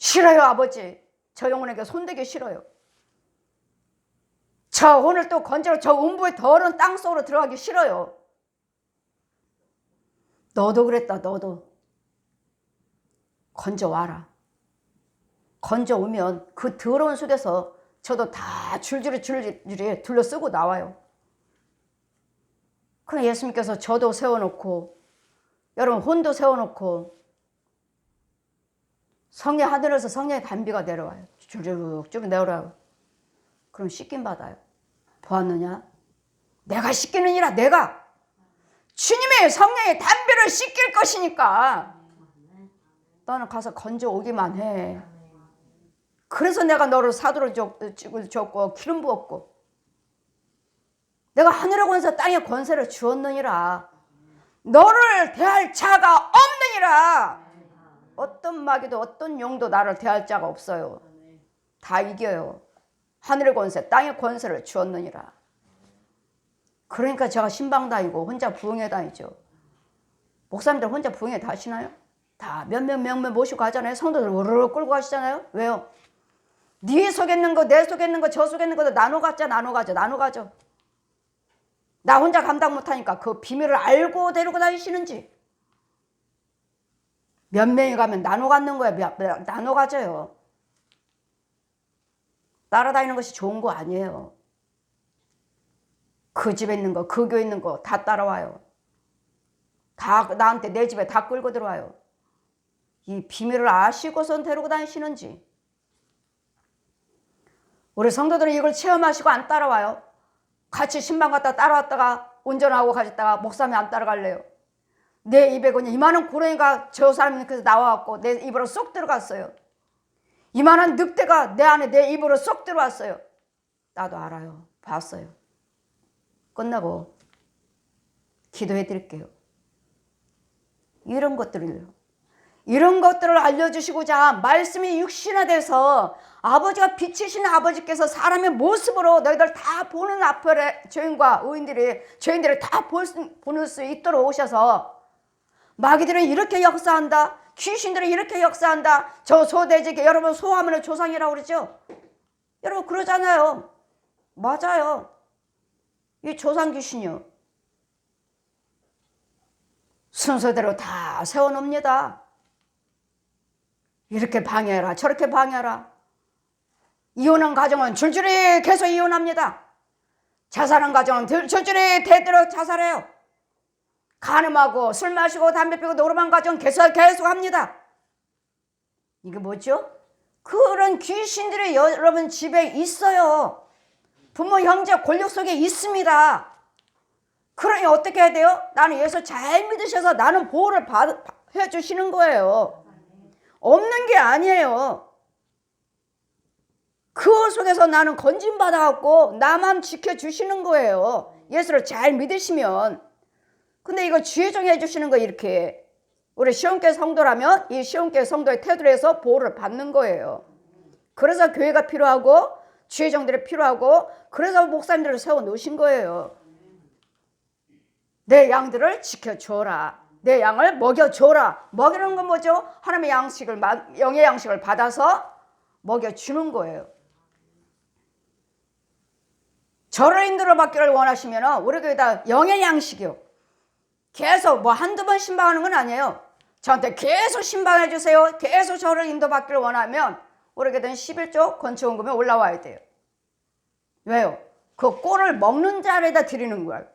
싫어요. 아버지, 저 영혼에게 손대기 싫어요. 저 오늘 또 건져로 저 음부의 더러운 땅속으로 들어가기 싫어요. 너도 그랬다. 너도 건져와라. 건져오면 그 더러운 속에서 저도 다 줄줄이 둘러쓰고 나와요. 그럼 예수님께서 저도 세워놓고 여러분 혼도 세워놓고 성령 하늘에서 성령의 단비가 내려와요. 쭉쭉 내려와요. 그럼 씻김 받아요. 보았느냐? 내가 씻기느니라. 내가 주님의 성령의 단비를 씻길 것이니까 너는 가서 건져오기만 해. 그래서 내가 너를 사도를 줬고 기름 부었고 내가 하늘의 권세 땅의 권세를 주었느니라. 너를 대할 자가 없느니라. 어떤 마귀도 어떤 용도 나를 대할 자가 없어요. 다 이겨요. 하늘의 권세 땅의 권세를 주었느니라. 그러니까 제가 신방 다니고 혼자 부흥회 다니죠. 목사님들 혼자 부흥회 다니시나요? 다 몇몇 모시고 가잖아요. 성도들 우르르 끌고 가시잖아요. 왜요? 네 속에 있는 거, 내 속에 있는 거, 저 속에 있는 것도 나눠 가죠. 나 혼자 감당 못하니까 그 비밀을 알고 데리고 다니시는지. 몇 명이 가면 나눠 갖는 거야. 나눠 가져요. 따라다니는 것이 좋은 거 아니에요. 그 집에 있는 거, 그 교회 있는 거 다 따라와요. 다 나한테 내 집에 다 끌고 들어와요. 이 비밀을 아시고선 데리고 다니시는지. 우리 성도들은 이걸 체험하시고 안 따라와요. 같이 신방 갔다 따라왔다가 운전하고 가셨다가 목사님 안 따라갈래요. 내 입에 그냥 이만한 고랭이가 저 사람이 그래서 나와갖고 내 입으로 쏙 들어갔어요. 이만한 늑대가 내 안에 내 입으로 쏙 들어왔어요. 나도 알아요. 봤어요. 끝나고 기도해 드릴게요. 이런 것들을 알려주시고자 말씀이 육신화돼서 아버지가 빛이신 아버지께서 사람의 모습으로 너희들 다 보는 앞에 죄인과 죄인들이 다 보는 수 있도록 오셔서 마귀들은 이렇게 역사한다. 귀신들은 이렇게 역사한다. 저 소돼지게 여러분 소하면 조상이라고 그러죠. 여러분 그러잖아요. 맞아요. 이 조상 귀신이요. 순서대로 다 세워놓습니다. 이렇게 방해해라 저렇게 방해해라. 이혼한 가정은 줄줄이 계속 이혼합니다. 자살한 가정은 줄줄이 대대로 자살해요. 간음하고 술 마시고 담배 피우고 노름한 가정 계속 합니다. 이게 뭐죠? 그런 귀신들이 여러분 집에 있어요. 부모 형제 권력 속에 있습니다. 그러니 어떻게 해야 돼요? 나는 예수 잘 믿으셔서 나는 보호를 해주시는 거예요. 없는 게 아니에요. 그 속에서 나는 건진받아갖고 나만 지켜주시는 거예요. 예수를 잘 믿으시면. 근데 이거 지혜정해 주시는 거 이렇게 우리 시온교회 성도라면 이 시온교회 성도의 태도를 해서 보호를 받는 거예요. 그래서 교회가 필요하고 지혜정들이 필요하고 그래서 목사님들을 세워놓으신 거예요. 내 양들을 지켜줘라. 내 양을 먹여줘라. 먹이는 건 뭐죠? 하나님의 영의 양식을 받아서 먹여주는 거예요. 저를 인도로 받기를 원하시면 우리 교회다 영의 양식이요. 계속 뭐 한두 번 신방하는 건 아니에요. 저한테 계속 신방해 주세요. 계속 저를 인도받기를 원하면 우리 교회는 11조 건축원금에 올라와야 돼요. 왜요? 그 꼴을 먹는 자리에다 드리는 거예요.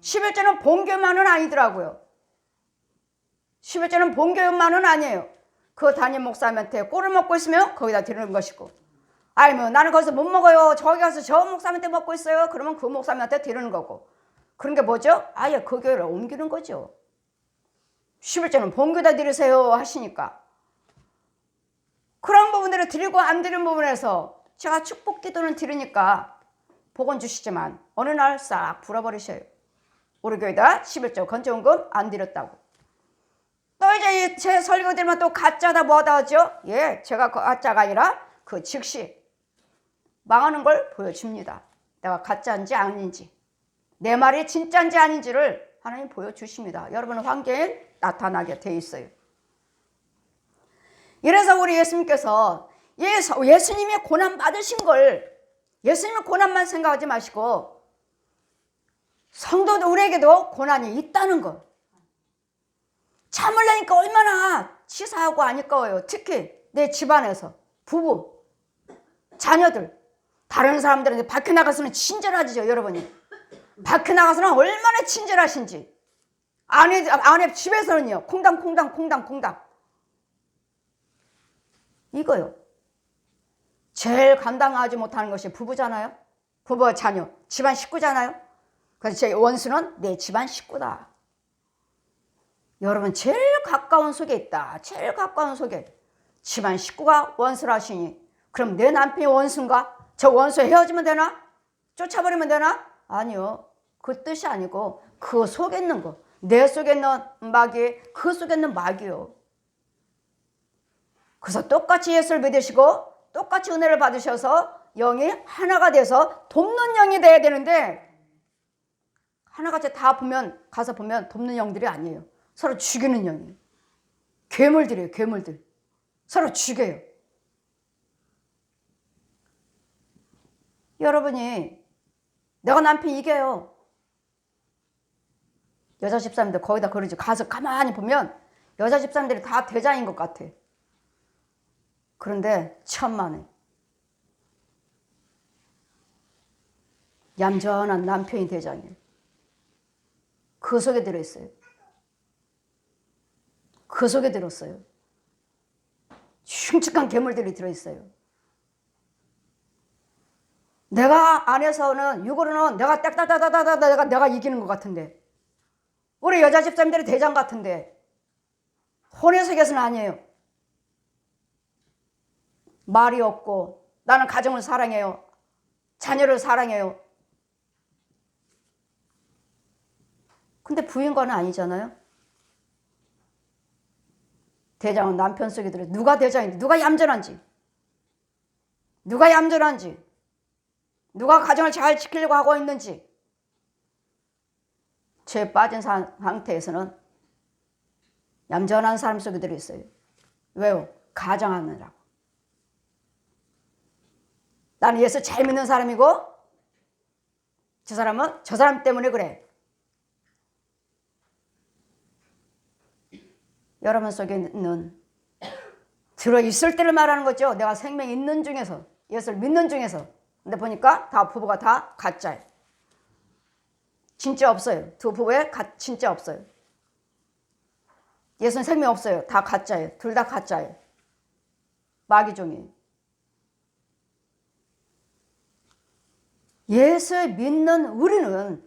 11조는 본교만은 아니더라고요. 11조는 본교만은 아니에요. 그 담임 목사님한테 꼴을 먹고 있으면 거기다 드리는 것이고 아니면 나는 거기서 못 먹어요. 저기 가서 저 목사님한테 먹고 있어요. 그러면 그 목사님한테 드리는 거고 그런 게 뭐죠? 아예 그 교회를 옮기는 거죠. 11조는 본교다 드리세요 하시니까 그런 부분들을 드리고 안 드리는 부분에서 제가 축복 기도는 드리니까 복은 주시지만 어느 날 싹 불어버리셔요. 우리 교회다 11조 건축원금 안 드렸다고. 또 이제 제 설교 들으면 또 가짜다 뭐다 하죠? 예, 제가 가짜가 아니라 그 즉시 망하는 걸 보여줍니다. 내가 가짜인지 아닌지 내 말이 진짜인지 아닌지를 하나님 보여주십니다. 여러분 환경에 나타나게 돼 있어요. 이래서 우리 예수님께서 예수님이 고난 받으신 걸 예수님의 고난만 생각하지 마시고 성도들 우리에게도 고난이 있다는 것. 참으려니까 얼마나 치사하고 아니까워요. 특히 내 집안에서 부부, 자녀들, 다른 사람들한테 밖에 나가서는 친절하죠. 여러분이 밖에 나가서는 얼마나 친절하신지. 아내 집에서는요 콩당 이거요. 제일 감당하지 못하는 것이 부부잖아요. 부부와 자녀, 집안 식구잖아요. 그래서 제 원수는 내 집안 식구다. 여러분 제일 가까운 속에 있다. 제일 가까운 속에 집안 식구가 원수라 하시니 그럼 내 남편이 원수인가? 저 원수 헤어지면 되나? 쫓아버리면 되나? 아니요. 그 뜻이 아니고 그 속에 있는 거. 내 속에 있는 마귀, 그 속에 있는 마귀요. 그래서 똑같이 예수를 믿으시고 똑같이 은혜를 받으셔서 영이 하나가 돼서 돕는 영이 돼야 되는데 하나같이 다 보면 가서 보면 돕는 영들이 아니에요. 서로 죽이는 영이에요. 괴물들이에요. 괴물들. 서로 죽여요. 여러분이 내가 남편 이겨요. 여자 집사님들 거의 다 그러죠. 가서 가만히 보면 여자 집사님들이 다 대장인 것 같아. 그런데 천만에 얌전한 남편이 대장이에요. 그 속에 들어있어요. 그 속에 들었어요. 흉측한 괴물들이 들어있어요. 내가 안에서는 육으로는 내가 딱딱딱딱딱 내가 이기는 것 같은데 우리 여자 집사님들이 대장 같은데 혼의 세계에서는 아니에요. 말이 없고 나는 가정을 사랑해요. 자녀를 사랑해요. 근데 부인과는 아니잖아요. 대장은 남편 속에 들어. 누가 대장인지, 누가 얌전한지, 누가 가정을 잘 지키려고 하고 있는지. 죄에 빠진 상태에서는 얌전한 사람 속에 들어있어요. 왜요? 가정하느라고. 나는 예수 잘 믿는 사람이고 저 사람은 저 사람 때문에 그래. 여러분 속에 있는 들어있을 때를 말하는 거죠. 내가 생명이 있는 중에서 예수를 믿는 중에서. 근데 보니까 다 부부가 다 가짜예요. 진짜 없어요. 두 부부에 진짜 없어요. 예수는 생명 없어요. 다 가짜예요. 둘 다 가짜예요. 마귀종이에요. 예수 믿는 우리는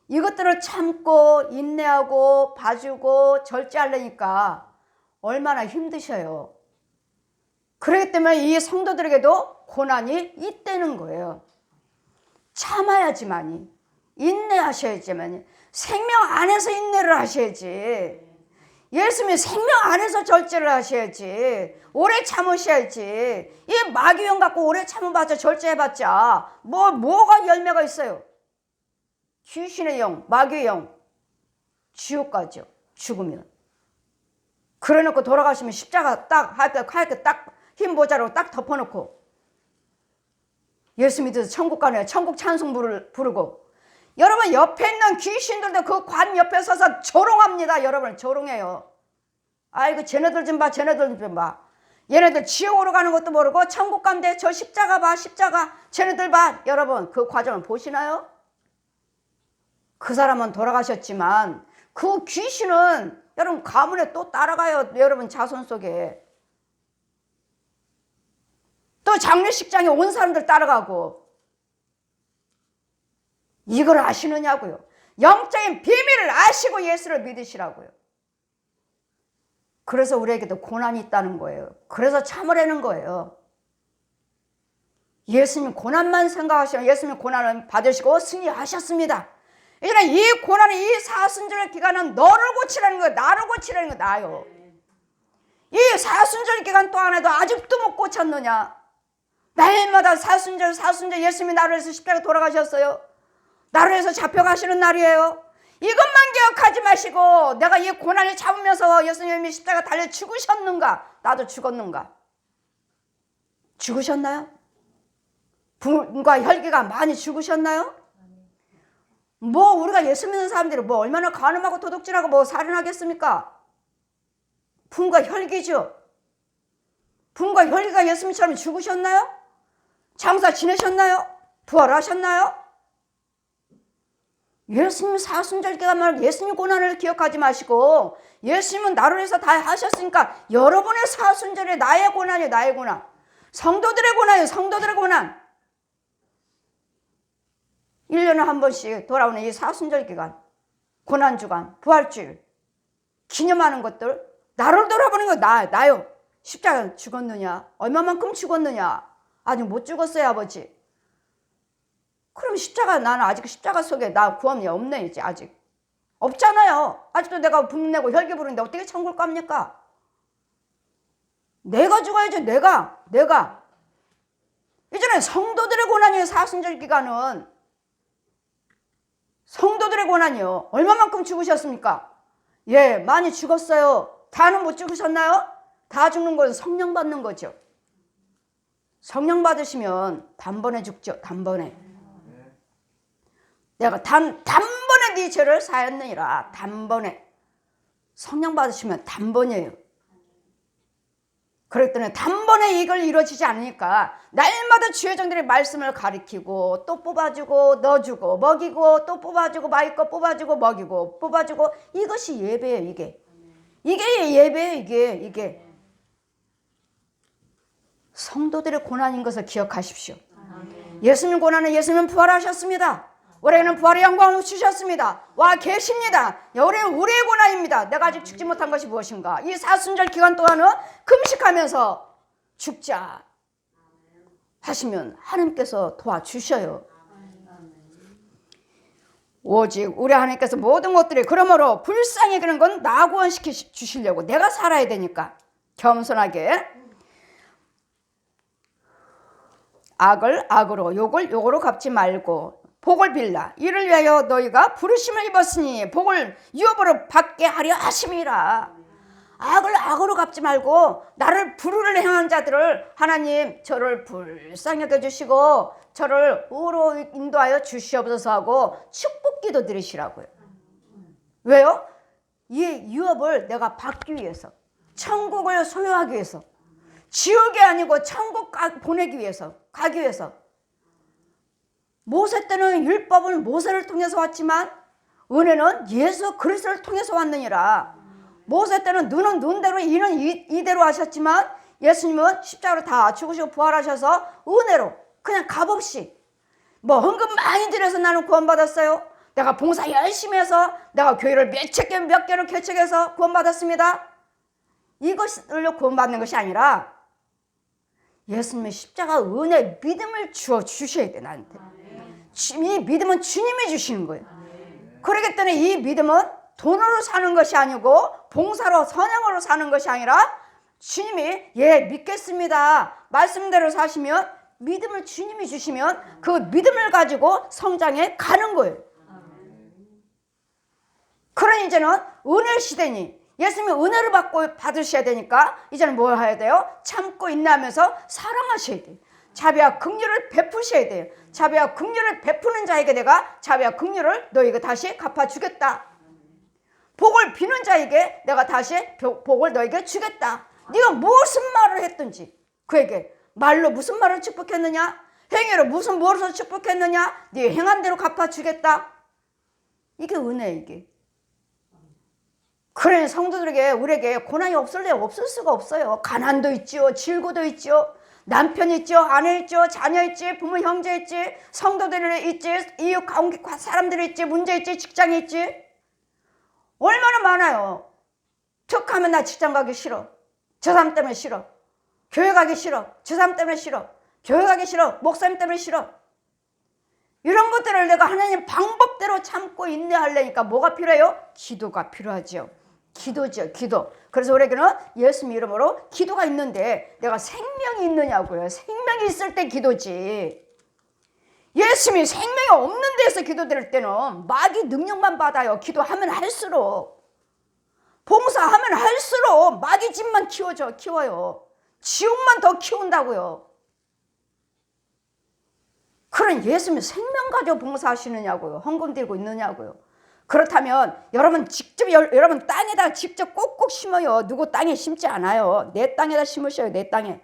이것들을 참고 인내하고 봐주고 절제하려니까 얼마나 힘드셔요. 그렇기 때문에 이 성도들에게도 고난이 있다는 거예요. 참아야지만이, 인내하셔야지만이, 생명 안에서 인내를 하셔야지. 예수님이 생명 안에서 절제를 하셔야지. 오래 참으셔야지. 이 마귀영 갖고 오래 참아봤자 절제해봤자 뭐가 열매가 있어요. 귀신의 영, 마귀의 영, 지옥 가죠. 죽으면. 그래놓고 돌아가시면 십자가 딱 할게 딱 흰 모자로 딱 덮어놓고 예수 믿어서 천국 가네요. 천국 찬송 부르고. 여러분 옆에 있는 귀신들도 그 관 옆에 서서 조롱합니다. 여러분 조롱해요. 아이고 쟤네들 좀 봐. 얘네들 지옥으로 가는 것도 모르고 천국 간대. 저 십자가 봐. 십자가. 쟤네들 봐. 여러분 그 과정을 보시나요? 그 사람은 돌아가셨지만 그 귀신은 여러분 가문에 또 따라가요. 여러분 자손 속에. 또 장례식장에 온 사람들 따라가고. 이걸 아시느냐고요. 영적인 비밀을 아시고 예수를 믿으시라고요. 그래서 우리에게도 고난이 있다는 거예요. 그래서 참으라는 거예요. 예수님 고난만 생각하시면 예수님 고난을 받으시고 승리하셨습니다. 이제는 이 고난의 이 사순절 기간은 너를 고치라는 거예요. 나를 고치라는 거예요. 나요. 이 사순절 기간 동안에도 아직도 못 고쳤느냐. 날마다 사순절 예수님이 나를 위해서 십자가 돌아가셨어요. 나를 위해서 잡혀가시는 날이에요. 이것만 기억하지 마시고 내가 이 고난을 참으면서 예수님이 십자가 달려 죽으셨는가. 나도 죽었는가? 죽으셨나요? 분과 혈기가 많이 죽으셨나요? 뭐 우리가 예수 믿는 사람들이 뭐 얼마나 간음하고 도둑질하고 뭐 살인하겠습니까? 분과 혈기죠. 분과 혈기가 예수님처럼 죽으셨나요? 장사 지내셨나요? 부활하셨나요? 예수님 사순절 기간만 예수님 고난을 기억하지 마시고 예수님은 나를 위해서 다 하셨으니까 여러분의 사순절이 나의 고난이에요. 나의 고난. 성도들의 고난이에요. 성도들의 고난. 1년에 한 번씩 돌아오는 이 사순절 기간, 고난주간, 부활주일 기념하는 것들 나를 돌아보는 거 나요. 십자가 죽었느냐? 얼마만큼 죽었느냐? 아직 못 죽었어요 아버지. 그럼 십자가 나는 아직 십자가 속에 나 구원이 없네 이제 아직. 없잖아요. 아직도 내가 분내고 혈기 부르는데 어떻게 천국을 갑니까? 내가 죽어야죠. 내가. 이전에 성도들의 고난이에요. 사순절 기간은. 성도들의 고난이요. 얼마만큼 죽으셨습니까? 예, 많이 죽었어요. 다는 못 죽으셨나요? 다 죽는 건 성령 받는 거죠. 성령 받으시면 단번에 죽죠. 단번에. 내가 단번에 네 죄를 사했느니라. 단번에. 성령 받으시면 단번이에요. 그랬더니 단번에 이걸 이루어지지 않으니까 날마다 주의 종들의 말씀을 가리키고 또 뽑아주고 넣어주고 먹이고 또 뽑아주고 마이거 뽑아주고 먹이고 뽑아주고 이것이 예배예요. 이게 예배예요. 이게 성도들의 고난인 것을 기억하십시오. 예수님 고난은 예수님 부활하셨습니다. 우리에게는 부활의 영광을 주셨습니다. 와 계십니다. 우리는 우리의 고난입니다. 내가 아직 죽지 못한 것이 무엇인가? 이 사순절 기간 동안은 금식하면서 죽자 하시면 하나님께서 도와주셔요. 오직 우리 하나님께서 모든 것들이 그러므로 불쌍히 그런 건 나 구원시켜 주시려고 내가 살아야 되니까 겸손하게 악을 악으로 욕을 욕으로 갚지 말고 복을 빌라. 이를 위하여 너희가 부르심을 입었으니 복을 유업으로 받게 하려 하심이라. 악을 악으로 갚지 말고 나를 불의를 행한 자들을 하나님 저를 불쌍히 여겨주시고 저를 의로 인도하여 주시옵소서 하고 축복기도 드리시라고요. 왜요? 이 유업을 내가 받기 위해서, 천국을 소유하기 위해서, 지옥이 아니고 천국 보내기 위해서, 가기 위해서. 모세 때는 율법을 모세를 통해서 왔지만 은혜는 예수 그리스도를 통해서 왔느니라. 모세 때는 눈은 눈대로 이는 이대로 하셨지만 예수님은 십자가로 다 죽으시고 부활하셔서 은혜로 그냥 값없이 뭐 헌금 많이 들여서 나는 구원받았어요. 내가 봉사 열심히 해서 내가 교회를 몇 개를 개척해서 구원받았습니다. 이것으로 구원받는 것이 아니라 예수님의 십자가 은혜 믿음을 주셔야 돼 나한테. 이 믿음은 주님이 주시는 거예요. 그렇기 때문에 이 믿음은 돈으로 사는 것이 아니고 봉사로 선행으로 사는 것이 아니라 주님이 믿겠습니다 말씀대로 사시면 믿음을 주님이 주시면 그 믿음을 가지고 성장해 가는 거예요. 그러니 이제는 은혜 시대니 예수님이 은혜를 받으셔야 되니까 이제는 뭘 해야 돼요? 참고 인내하면서 사랑하셔야 돼요. 자비와 긍휼을 베푸셔야 돼요. 자비와 긍휼을 베푸는 자에게 내가 자비와 긍휼을 너에게 다시 갚아주겠다. 복을 비는 자에게 내가 다시 복을 너에게 주겠다. 네가 무슨 말을 했든지 그에게 말로 무슨 말을 축복했느냐, 행위로 무엇을 축복했느냐, 네 행한 대로 갚아주겠다. 이게 은혜예요. 이게. 그래 성도들에게 우리에게 고난이 없을 수가 없어요. 가난도 있죠, 질고도 있죠, 남편 있죠, 아내 있죠, 자녀 있지, 부모 형제 있지, 성도들 있지, 이웃 사람들이 있지, 문제 있지, 직장이 있지. 얼마나 많아요. 툭 하면 나 직장 가기 싫어, 저 사람 때문에 싫어, 교회 가기 싫어, 저 사람 때문에 싫어, 교회 가기 싫어, 목사님 때문에 싫어. 이런 것들을 내가 하나님 방법대로 참고 인내하려니까 뭐가 필요해요? 기도가 필요하죠. 기도죠, 기도. 그래서 우리에게는 예수님 이름으로 기도가 있는데 내가 생명이 있느냐고요. 생명이 있을 때 기도지. 예수님이 생명이 없는 데서 기도드릴 때는 마귀 능력만 받아요. 기도하면 할수록. 봉사하면 할수록 마귀 집만 키워요. 지옥만 더 키운다고요. 그런 예수님 생명 가지고 봉사하시느냐고요. 헌금 들고 있느냐고요. 그렇다면 여러분 직접 여러분 땅에다 직접 꼭꼭 심어요. 누구 땅에 심지 않아요. 내 땅에다 심으셔요. 내 땅에.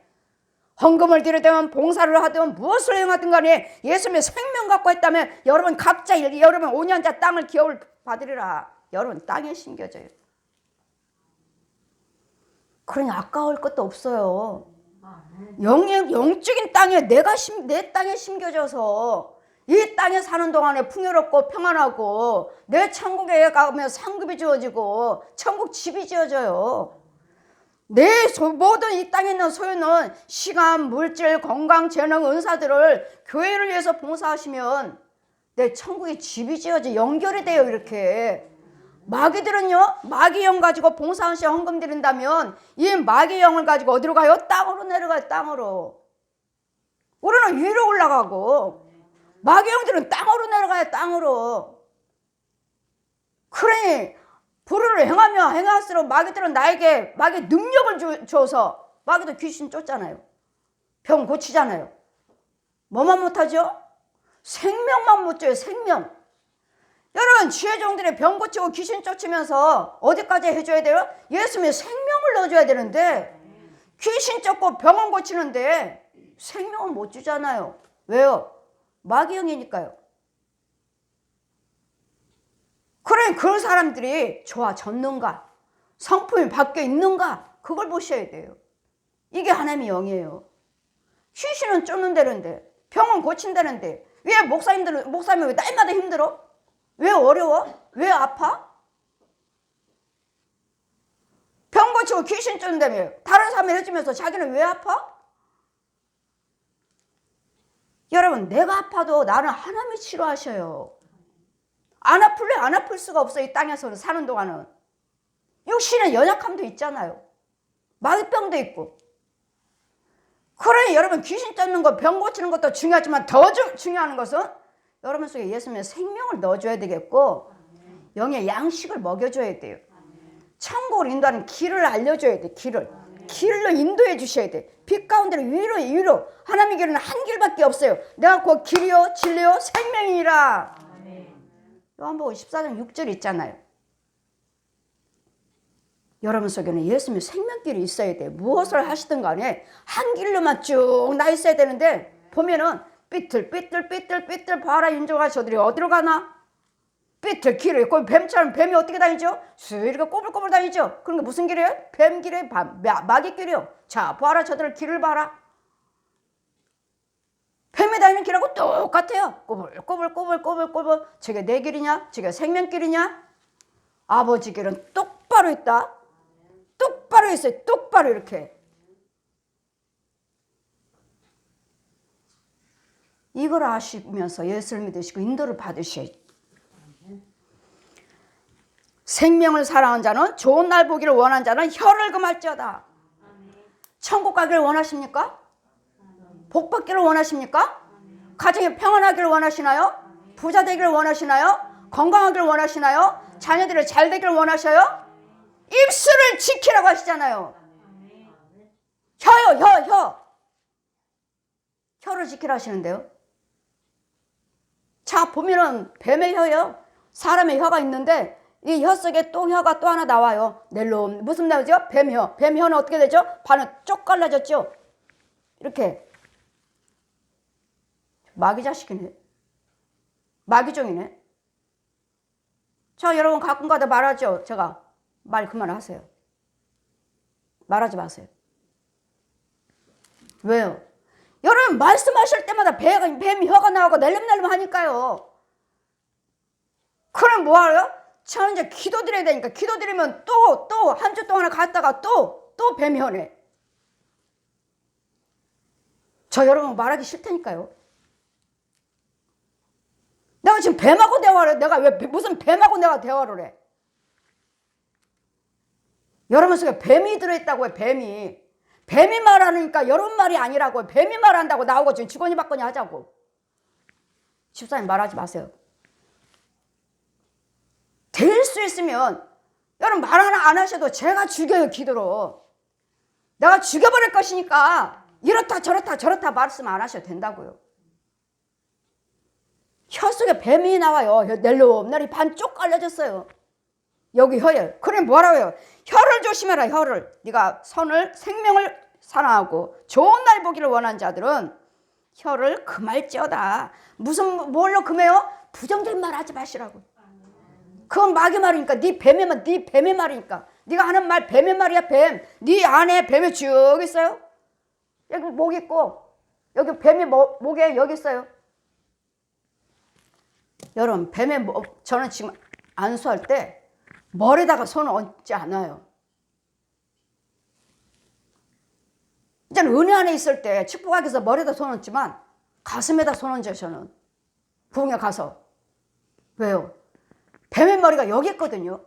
헌금을 드리든 봉사를 하든 무엇을 행하든 간에 예수님의 생명 갖고 있다면 여러분 각자 여러분 5년자 땅을 기업을 받으리라. 여러분 땅에 심겨져요. 그러니 아까울 것도 없어요. 영적인 땅에 내 땅에 심겨져서 이 땅에 사는 동안에 풍요롭고 평안하고 내 천국에 가면 상급이 주어지고 천국 집이 지어져요. 내 모든 이 땅에 있는 소유는 시간, 물질, 건강, 재능, 은사들을 교회를 위해서 봉사하시면 내 천국에 집이 지어져 연결이 돼요. 이렇게 마귀들은요 마귀 영 가지고 봉사하시고 헌금 드린다면 이 마귀 영을 가지고 어디로 가요? 땅으로 내려가요. 땅으로. 우리는 위로 올라가고 마귀 영들은 땅으로 내려가요. 땅으로. 그러니 불의를 행하며 행할수록 마귀들은 나에게 마귀 능력을 줘서 마귀도 귀신 쫓잖아요. 병 고치잖아요. 뭐만 못하죠? 생명만 못 줘요. 생명. 여러분 지혜종들의 병 고치고 귀신 쫓으면서 어디까지 해줘야 돼요? 예수님의 생명을 넣어줘야 되는데 귀신 쫓고 병원 고치는데 생명을 못 주잖아요. 왜요? 마귀영이니까요. 그래 그 사람들이 좋아졌는가? 성품이 바뀌어 있는가? 그걸 보셔야 돼요. 이게 하나님의 영이에요. 귀신은 쫓는다는데 병은 고친다는데 왜 목사님이 왜 날마다 힘들어? 왜 어려워? 왜 아파? 병 고치고 귀신 쫓는다며 다른 사람이 해주면서 자기는 왜 아파? 여러분 내가 아파도 나는 하나님이 치료하셔요. 안 아플래? 안 아플 수가 없어요. 이 땅에서 사는 동안은. 육신의 연약함도 있잖아요. 마귀병도 있고. 그러니 여러분 귀신 쫓는 거 병 고치는 것도 중요하지만 더 중요한 것은 여러분 속에 예수님의 생명을 넣어줘야 되겠고 영의 양식을 먹여줘야 돼요. 천국을 인도하는 길을 알려줘야 돼. 길로 인도해 주셔야 돼. 빛 가운데로 위로. 하나님의 길은 한 길밖에 없어요. 내가 곧 길이요 진리요 생명이라. 요한복음 14장 6절 있잖아요. 여러분 속에는 예수님의 생명길이 있어야 돼요. 무엇을 하시든 간에 한 길로만 쭉 나 있어야 되는데 보면은 삐뚤 봐라 인조가 저들이 어디로 가나? 삐뚤 길을 있고 뱀처럼 뱀이 어떻게 다니죠? 이렇게 꼬불꼬불 다니죠. 그런 게 무슨 길이에요? 뱀길이에요? 마귀 길이요. 자 봐라 저들 길을 봐라. 뱀이 다니는 길하고 똑같아요. 꼬불꼬불 저게 내 길이냐? 저게 생명길이냐? 아버지 길은 똑바로 있다. 똑바로 있어요. 똑바로 이렇게. 이걸 아시면서 예수를 믿으시고 인도를 받으셔야죠. 생명을 사랑하는 자는 좋은 날 보기를 원하는 자는 혀를 금할지어다. 천국 가기를 원하십니까? 복 받기를 원하십니까? 가정이 평안하기를 원하시나요? 부자 되기를 원하시나요? 건강하기를 원하시나요? 자녀들이 잘 되기를 원하셔요? 입술을 지키라고 하시잖아요. 혀요. 혀를 지키라 하시는데요. 자 보면은 뱀의 혀요. 사람의 혀가 있는데 이 혀 속에 또 혀가 또 하나 나와요. 넬롬 무슨 나오죠? 뱀혀. 뱀혀는 어떻게 되죠? 반은 쪽 갈라졌죠. 이렇게 마귀 자식이네. 마귀종이네. 자 여러분 가끔가다 말하죠. 제가 말 그만하세요. 말하지 마세요. 왜요? 여러분 말씀하실 때마다 뱀 혀가 나오고 낼름낼름 하니까요. 그럼 뭐하래요? 저 이제 기도 드려야 되니까 기도 드리면 또 한 주 동안 갔다가 또 뱀 혀네. 저 여러분 말하기 싫다니까요. 내가 지금 뱀하고 대화를 해. 내가 왜 무슨 뱀하고 내가 대화를 해? 여러분 속에 뱀이 들어있다고요. 뱀이 말하니까 여러분 말이 아니라고요. 뱀이 말한다고 나오고 지금 주거니 받거니 하자고. 집사님 말하지 마세요. 될 수 있으면 여러분 말 하나 안 하셔도 제가 죽여요. 기도로. 내가 죽여버릴 것이니까 이렇다 저렇다 말씀 안 하셔도 된다고요. 혀 속에 뱀이 나와요. 낼름날이 반쪽 갈라졌어요. 여기 혀에. 그래 뭐라고요? 혀를 조심해라. 혀를. 네가 생명을 사랑하고 좋은 날 보기를 원하는 자들은 혀를 금할지어다. 뭘로 금해요? 부정적인 말 하지 마시라고. 그건 마귀 말이니까. 네 뱀의 말이니까. 네가 하는 말 뱀의 말이야. 뱀. 네 안에 뱀이 쭉 있어요. 여기 목 있고 여기 뱀이 목에 여기 있어요. 여러분 저는 지금 안수할 때 머리에다가 손을 얹지 않아요. 이제는 은혜 안에 있을 때 축복하기 위해서 머리에다 손 얹지만 가슴에다 손 얹어요. 저는 부흥에 가서. 왜요? 뱀의 머리가 여기 있거든요.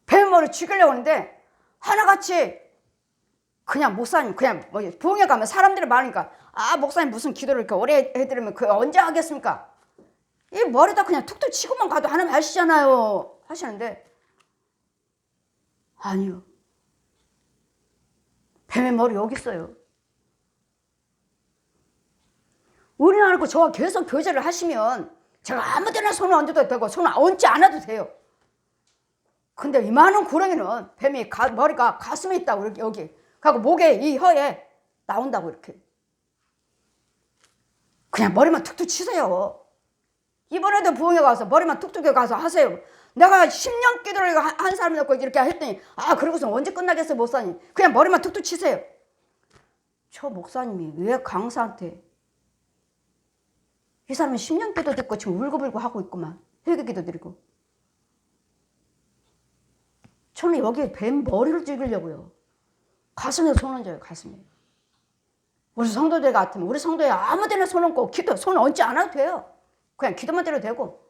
뱀의 머리 죽이려고 하는데 하나같이 그냥 목사님 그냥 부흥회 가면 사람들이 많으니까 목사님 무슨 기도를 이렇게 오래 해드리면 그 언제 하겠습니까? 이 머리다 그냥 툭툭 치고만 가도 하나님 아시잖아요 하시는데 아니요. 뱀의 머리 여기 있어요. 은혜 알고 저와 계속 교제를 하시면 제가 아무데나 손을 얹어도 되고 손을 얹지 않아도 돼요. 근데 이만한 구렁이는 뱀이 머리가 가슴에 있다고 여기 하고 목에 이 혀에 나온다고 이렇게. 그냥 머리만 툭툭 치세요. 이번에도 부흥회 가서 머리만 툭툭 가서 하세요. 내가 10년 기도를 한 사람이 없고 이렇게 했더니 그러고서 언제 끝나겠어요 목사님. 그냥 머리만 툭툭 치세요. 저 목사님이 왜 강사한테 이 사람은 10년 기도 듣고 지금 울고불고 하고 있구만. 회개 기도 드리고. 저는 여기에 뱀 머리를 죽이려고요. 가슴에 손 얹어요. 가슴에. 우리 성도들 같으면 우리 성도에 아무데나 손 얹고 손 얹지 않아도 돼요. 그냥 기도만 드려도 되고.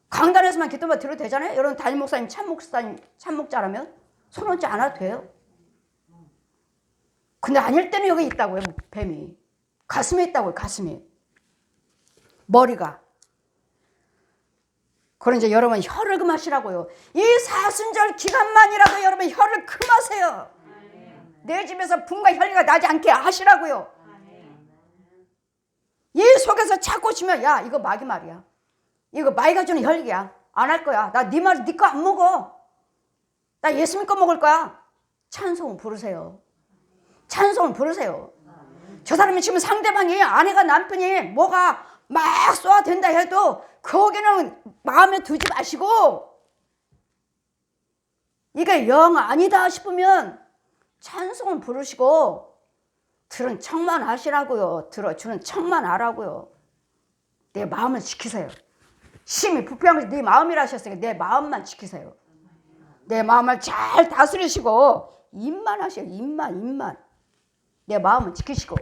강단에서만 기도만 드려도 되잖아요. 여러분 담임 목사님 참목자라면 손 얹지 않아도 돼요. 근데 아닐 때는 여기 있다고요. 뱀이. 가슴에 있다고요. 가슴에. 머리가. 그럼 이제 여러분 혀를 금하시라고요. 이 사순절 기간만이라도 여러분 혀를 금하세요. 내 집에서 분과 혈기가 나지 않게 하시라고요. 이 속에서 자꾸 치면 야 이거 마귀 말이야. 이거 마귀가 주는 혈기야. 안 할 거야. 나 네 말 네 거 안 먹어. 나 예수님 거 먹을 거야. 찬송을 부르세요. 찬송을 부르세요. 저 사람이 지금 상대방이 아내가 남편이 뭐가 막 쏘아댄다 해도 거기는 마음에 두지 마시고 이게 영 아니다 싶으면 찬송을 부르시고 들은 척만 하시라고요. 들어주는 척만 하라고요. 내 마음을 지키세요. 심히 부패한 것이 네 마음이라 하셨으니까 내 마음만 지키세요. 내 마음을 잘 다스리시고 입만 하세요. 입만. 내 마음을 지키시고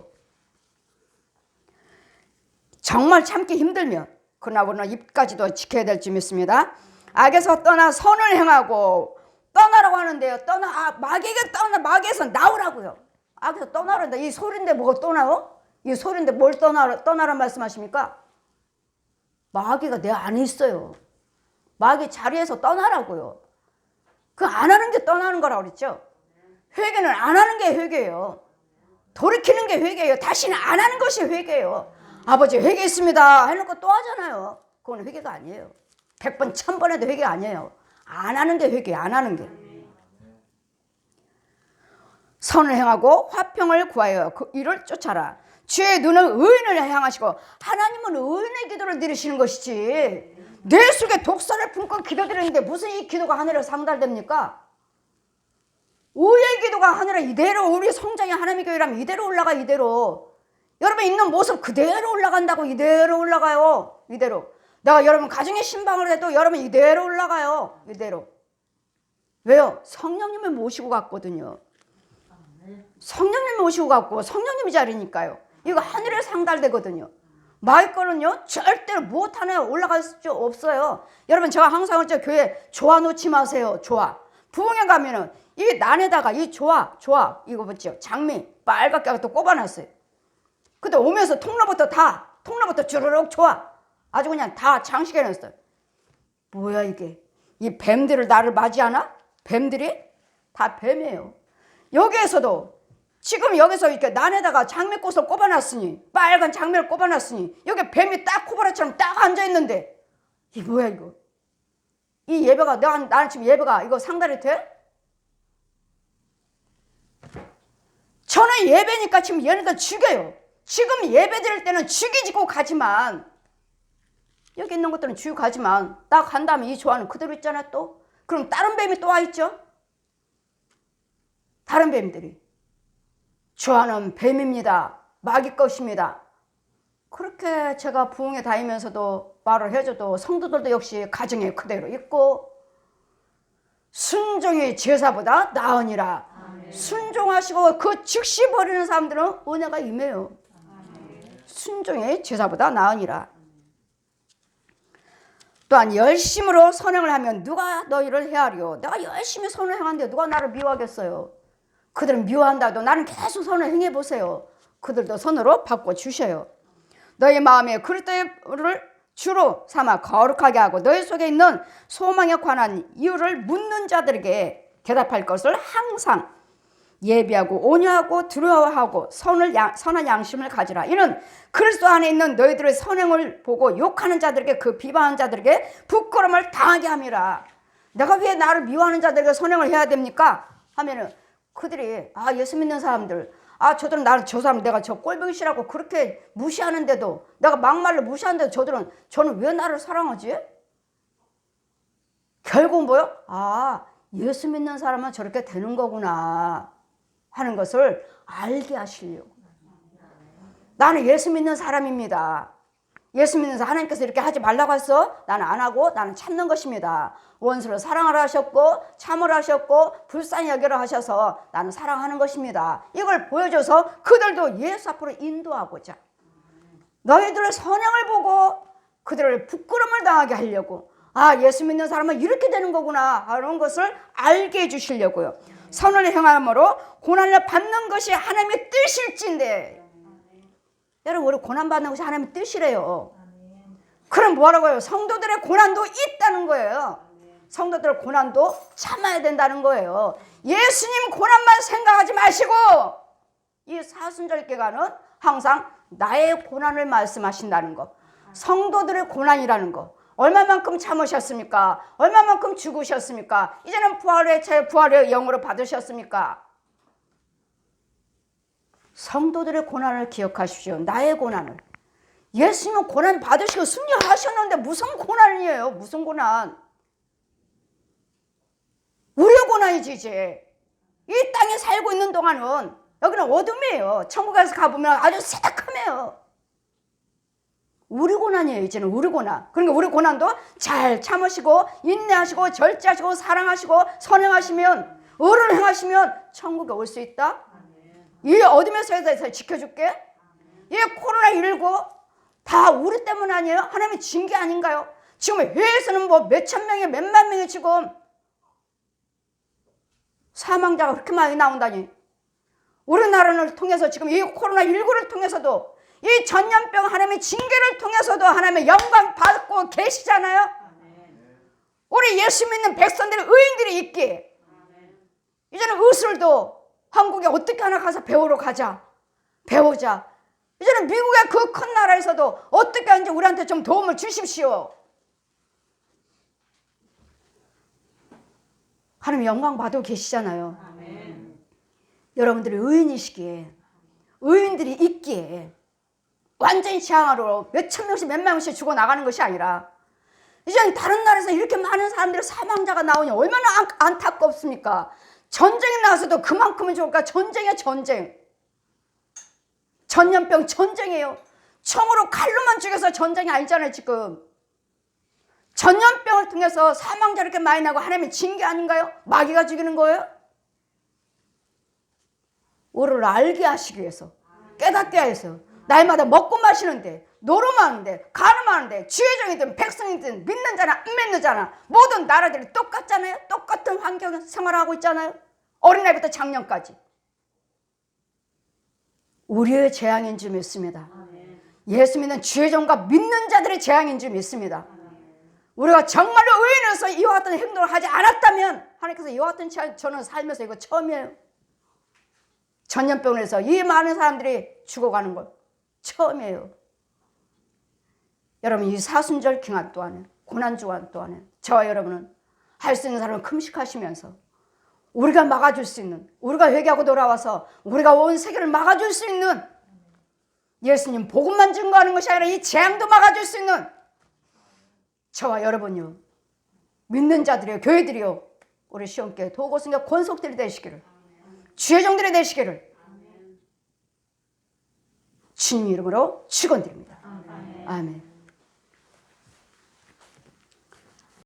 정말 참기 힘들면 그러나 우리는 입까지도 지켜야 될 줄 믿습니다. 악에서 떠나 선을 행하고 떠나라고 하는데요. 마귀에서 나오라고요. 악에서 떠나란다. 이 소리인데 뭐가 떠나요? 이 소리인데 뭘 떠나란 말씀하십니까? 마귀가 내 안에 있어요. 마귀 자리에서 떠나라고요. 그 안 하는 게 떠나는 거라고 그랬죠. 회개는 안 하는 게 회개예요. 돌이키는 게 회개예요. 다시는 안 하는 것이 회개예요. 아버지 회개했습니다 해놓고 또 하잖아요. 그건 회개가 아니에요. 100번 1000번 해도 회개가 아니에요. 안 하는 게 회개예요. 안 하는 게. 선을 행하고 화평을 구하여 그 일을 쫓아라. 주의 눈은 의인을 향하시고 하나님은 의인의 기도를 들으시는 것이지 내 속에 독사를 품고 기도드리는데 무슨 이 기도가 하늘에 상달됩니까? 의의 기도가 하늘에 이대로 우리 성장이 하나님의 교회라면 이대로 올라가. 이대로 여러분 있는 모습 그대로 올라간다고. 이대로 올라가요. 이대로. 내가 여러분 가정에 신방을 해도 여러분 이대로 올라가요. 이대로. 왜요? 성령님을 모시고 갔거든요. 성령님 모시고 갔고 성령님이 자리니까요. 이거 하늘에 상달되거든요. 마귀 거는요 절대로 무엇 하나 올라갈 수 없어요. 여러분 제가 항상 그랬죠. 교회 조화 놓지 마세요. 조화. 부흥회 가면은 이 난에다가 이 조화 이거 뭐죠? 장미 빨갛게 또 꼽아놨어요. 근데 오면서 통로부터 주르륵 조화 아주 그냥 다 장식해놨어요. 뭐야 이게? 이 뱀들을 나를 맞이하나? 뱀들이? 다 뱀이에요. 여기에서도 지금 여기서 이렇게 난에다가 장미꽃을 꼽아놨으니, 빨간 장미를 꼽아놨으니 여기 뱀이 딱 코바라처럼 딱 앉아있는데 이 뭐야 이거? 이 예배가 나는 지금 예배가 이거 상달이 돼? 저는 예배니까 지금 얘네들 죽여요. 지금 예배 드릴 때는 죽이지고 가지만 여기 있는 것들은 죽이고 가지만 나 간 다음에 이 조화는 그대로 있잖아 또. 그럼 다른 뱀이 또 와 있죠. 다른 뱀들이 조화는 뱀입니다. 마귀 것입니다. 그렇게 제가 부흥회 다니면서도 말을 해줘도 성도들도 역시 가정에 그대로 있고 순종이 제사보다 나으니라. 아멘. 순종하시고 그 즉시 버리는 사람들은 은혜가 임해요. 아멘. 순종이 제사보다 나으니라. 또한 열심으로 선행을 하면 누가 너희를 헤아려. 내가 열심히 선을 행하는데 누가 나를 미워하겠어요. 그들은 미워한다도 나는 계속 선을 행해보세요. 그들도 선으로 바꿔주셔요. 너희 마음에 그리스도를 주로 삼아 거룩하게 하고 너희 속에 있는 소망에 관한 이유를 묻는 자들에게 대답할 것을 항상 예비하고 온유하고 두려워하고 선한 양심을 가지라. 이는 그리스도 안에 있는 너희들의 선행을 보고 욕하는 자들에게 그 비방하는 자들에게 부끄러움을 당하게 함이라. 내가 왜 나를 미워하는 자들에게 선행을 해야 됩니까? 하면은 그들이 예수 믿는 사람들 저들은 나를 저 사람 내가 저 꼴보기시라고 그렇게 무시하는데도 내가 막말로 무시하는데도 저는 왜 나를 사랑하지? 결국 뭐요? 예수 믿는 사람은 저렇게 되는 거구나 하는 것을 알게 하시려고. 나는 예수 믿는 사람입니다. 예수 믿는 사람 하나님께서 이렇게 하지 말라고 했어? 나는 안 하고 나는 참는 것입니다. 원수를 사랑하라 하셨고 참으라 하셨고 불쌍히 여기라 하셔서 나는 사랑하는 것입니다. 이걸 보여줘서 그들도 예수 앞으로 인도하고자 너희들의 선행을 보고 그들을 부끄러움을 당하게 하려고 예수 믿는 사람은 이렇게 되는 거구나 하는 것을 알게 해주시려고요. 선을 행함으로 고난을 받는 것이 하나님의 뜻일진데 여러분 우리 고난받는 것이 하나님의 뜻이래요. 그럼 뭐라고요? 성도들의 고난도 있다는 거예요. 성도들의 고난도 참아야 된다는 거예요. 예수님 고난만 생각하지 마시고 이 사순절기간은 항상 나의 고난을 말씀하신다는 거. 성도들의 고난이라는 거. 얼마만큼 참으셨습니까? 얼마만큼 죽으셨습니까? 이제는 부활의 영으로 받으셨습니까? 성도들의 고난을 기억하십시오. 나의 고난을. 예수님은 고난 받으시고 승리하셨는데 무슨 고난이에요? 무슨 고난? 우리의 고난이지 이제. 이 땅에 살고 있는 동안은 여기는 어둠이에요. 천국에서 가보면 아주 새카매요. 우리 고난이에요. 이제는 우리 고난. 그러니까 우리 고난도 잘 참으시고 인내하시고 절제하시고 사랑하시고 선행하시면 의를 행하시면 천국에 올 수 있다. 이 어둠에서 지켜줄게. 이 코로나19 다 우리 때문 아니에요? 하나님이 진 게 아닌가요? 지금 해외에서는 뭐 몇천 명이 몇만 명이 지금 사망자가 그렇게 많이 나온다니. 우리나라를 통해서 지금 이 코로나19를 통해서도 이 전염병 하나님의 징계를 통해서도 하나님의 영광 받고 계시잖아요. 우리 예수 믿는 백성들의 의인들이 있기에 이제는 의술도 한국에 어떻게 하나 가서 배우러 가자. 배우자. 이제는 미국의 그 큰 나라에서도 어떻게 하는지 우리한테 좀 도움을 주십시오. 하나님 영광 받고 계시잖아요. 아멘. 여러분들이 의인이시기에 의인들이 있기에 완전히 재앙으로 몇천 명씩 몇만 명씩 죽어나가는 것이 아니라 이제는 다른 나라에서 이렇게 많은 사람들의 사망자가 나오니 얼마나 안타깝습니까? 전쟁이 나서도 그만큼은 좋을까? 전쟁이야 전쟁. 전염병 전쟁이에요. 총으로 칼로만 죽여서 전쟁이 아니잖아요 지금. 전염병을 통해서 사망자 이렇게 많이 나고 하나님의 징계 아닌가요? 마귀가 죽이는 거예요? 우리를 알게 하시기 위해서 깨닫게 해서 날마다 먹고 마시는데 노름하는데 가늠하는데 주의종이든 백성이든 믿는 자나 안 믿는 자나 모든 나라들이 똑같잖아요. 똑같은 환경 생활하고 있잖아요. 어린아이부터 장년까지. 우리의 재앙인 줄 믿습니다. 예수 믿는 주의종과 믿는 자들의 재앙인 줄 믿습니다. 우리가 정말로 의인으로서 이와 같은 행동을 하지 않았다면 하나님께서 이와 같은 저는 살면서 이거 처음이에요. 전염병에서 이 많은 사람들이 죽어가는 것 처음이에요. 여러분 이 사순절 기간 동안에 고난주간 동안에 저와 여러분은 할 수 있는 사람은 금식하시면서 우리가 막아줄 수 있는, 우리가 회개하고 돌아와서 우리가 온 세계를 막아줄 수 있는, 예수님 복음만 증거하는 것이 아니라 이 재앙도 막아줄 수 있는 저와 여러분이요, 믿는 자들이요, 교회들이요, 우리 시온교회 도고승교 권속들이 되시기를, 주의 종들이 되시기를 주님 이름으로 축원드립니다. 아멘.